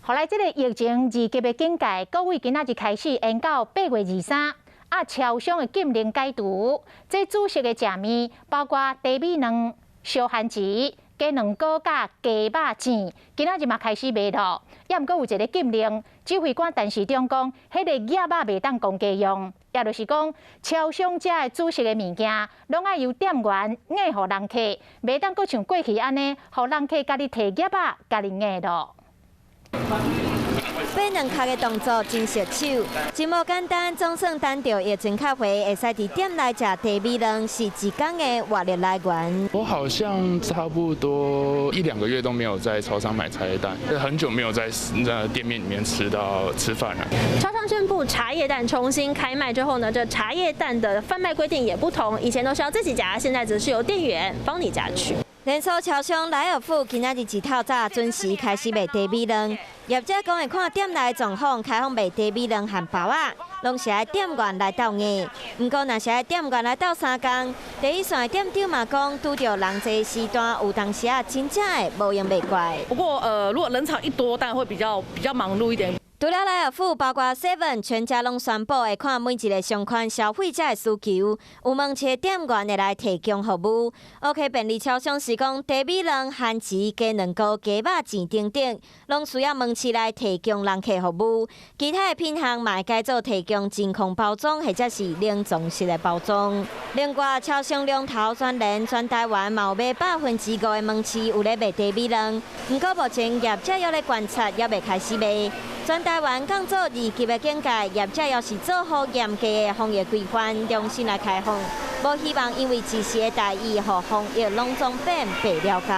后来这个疫情2级的警戒，各位今仔日开始延到8月23。超商的禁令解除，这主食的食面包括茶米卵、烧番薯、鸡卵糕、甲鸡肉糋，今仔日嘛开始卖咯。也毋过有一个禁令，指挥官陈时中讲，迄个叶肉袂当公家用，也就是讲，超商遮的主食的物件，拢爱由店员硬互人客，袂当阁像过去安尼，互人客家己摕叶肉家己硬咯。摆两脚的动作真熟手，真无简单，总算等到疫情较回，会使伫店内食茶米卵，是一天的活力来源。我好像差不多1-2个月都没有在超商买茶叶蛋，很久没有在店面里面吃饭了。超商宣布茶叶蛋重新开卖之后呢，这茶叶蛋的贩卖规定也不同，以前都是要自己夹，现在则是由店员帮你夹取。连锁超商莱尔富今仔日一透早准时开始卖茶米卵，业者讲会看店内状况开放卖茶米卵和包仔，拢是爱店员来斗硬。不过若是爱店员来斗3工，第一线的店长嘛讲，拄着人济时段，有当时真正的无用袂怪。不过如果人潮一多，当然会比较忙碌一点。除了莱尔富，包括 Seven 全家拢宣布会看每一个相关消费者的需求，有问切店员会来提供服务。OK 便利超商是讲茶米卵、番薯、鸡卵糕、鸡肉糋等等，拢需要门市来提供人客服务。其他的品项嘛会改做提供真空包装或者是冷藏式的包装。另外，超商龙头全联全台湾嘛有卖5%的门市有咧卖茶米卵，不过目前业者要咧观察，还未开始卖。全台湾降做2级的警戒，业者要是做好严格的防疫规范，重新来开放，无希望因为一时的大意，互防疫拢总变白了工。